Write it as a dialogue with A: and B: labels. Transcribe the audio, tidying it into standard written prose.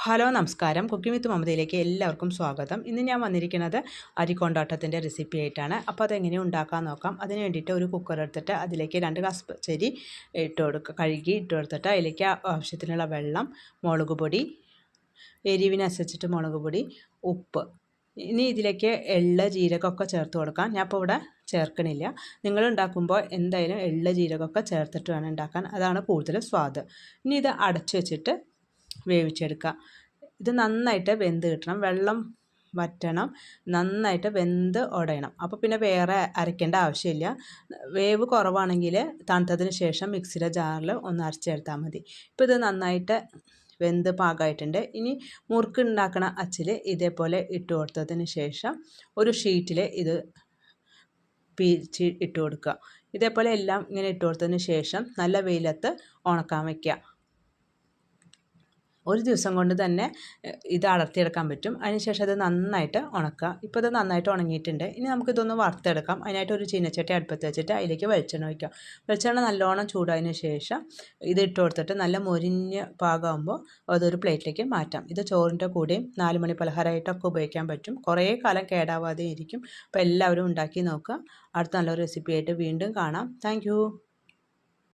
A: Hello നമസ്കാരം. Cooking വിത്ത് മമതയിലേക്ക് എല്ലാവർക്കും സ്വാഗതം. ഇന്ന് ഞാൻ വന്നിരിക്കുന്നത് അരിക്കൊണ്ടാട്ടത്തിൻ്റെ റെസിപ്പി ആയിട്ടാണ്. അപ്പോൾ അതെങ്ങനെ ഉണ്ടാക്കാൻ നോക്കാം. അതിന് വേണ്ടിയിട്ട് ഒരു കുക്കർ എടുത്തിട്ട് അതിലേക്ക് 2 ഗ്ലാസ് പച്ചരി കഴുകി ഇട്ട് കൊടുത്തിട്ട് അതിലേക്ക് ആവശ്യത്തിനുള്ള വെള്ളം, മുളക് പൊടി, എരിവിനനുസരിച്ചിട്ട് മുളക് പൊടി, ഉപ്പ്. ഇനി ഇതിലേക്ക് എള്ള്, ജീരകമൊക്കെ ചേർത്ത് കൊടുക്കാം. ഞാൻ ഇപ്പോൾ ഇവിടെ ചേർക്കണില്ല. നിങ്ങൾ ഉണ്ടാക്കുമ്പോൾ എന്തായാലും എള്ള്, ജീരകമൊക്കെ ചേർത്തിട്ട് വേണം ഉണ്ടാക്കാൻ. അതാണ് കൂടുതൽ സ്വാദ്. ഇനി ഇത് അടച്ചു വെച്ചിട്ട് വേവിച്ചെടുക്കുക. ഇത് നന്നായിട്ട് വെന്ത് കിട്ടണം, വെള്ളം വറ്റണം, നന്നായിട്ട് വെന്ത് ഉടയണം. അപ്പോൾ പിന്നെ വേറെ അരയ്ക്കേണ്ട ആവശ്യമില്ല. വേവ് കുറവാണെങ്കിൽ തണുത്തതിന് ശേഷം മിക്സിയുടെ ജാറിൽ ഒന്ന് അരച്ചെടുത്താൽ മതി. ഇപ്പോൾ ഇത് നന്നായിട്ട് വെന്ത് പാകമായിട്ടുണ്ട്. ഇനി മുറുക്ക് ഉണ്ടാക്കണ അച്ചിൽ ഇതേപോലെ ഇട്ട് കൊടുത്തതിന് ശേഷം ഒരു ഷീറ്റിൽ ഇത് പിരിച്ച് ഇട്ട് കൊടുക്കുക. ഇതേപോലെ എല്ലാം ഇങ്ങനെ ഇട്ട് കൊടുത്തതിന് ശേഷം നല്ല വെയിലത്ത് ഉണക്കാൻ വയ്ക്കുക. ഒരു ദിവസം കൊണ്ട് തന്നെ ഇത് അടർത്തിയെടുക്കാൻ പറ്റും. അതിനുശേഷം അത് നന്നായിട്ട് ഉണക്കുക. ഇപ്പോൾ ഇത് നന്നായിട്ട് ഉണങ്ങിയിട്ടുണ്ട്. ഇനി നമുക്കിതൊന്ന് വറുത്തെടുക്കാം. അതിനായിട്ട് ഒരു ചീനച്ചട്ടി അടുപ്പത്ത് വെച്ചിട്ട് അതിലേക്ക് വെളിച്ചെണ്ണ ഒഴിക്കാം. വെളിച്ചെണ്ണ നല്ലോണം ചൂടായതിന് ശേഷം ഇത് ഇട്ട് കൊടുത്തിട്ട് നല്ല മൊരിഞ്ഞ പാകമാകുമ്പോൾ അതൊരു പ്ലേറ്റിലേക്ക് മാറ്റാം. ഇത് ചോറിൻ്റെ കൂടെയും 4 മണി പലഹാരമായിട്ടൊക്കെ ഉപയോഗിക്കാൻ പറ്റും. കുറേ കാലം കേടാവാതെ ഇരിക്കും. അപ്പോൾ എല്ലാവരും ഉണ്ടാക്കി നോക്കുക. അടുത്ത നല്ലൊരു റെസിപ്പി ആയിട്ട് വീണ്ടും കാണാം. താങ്ക്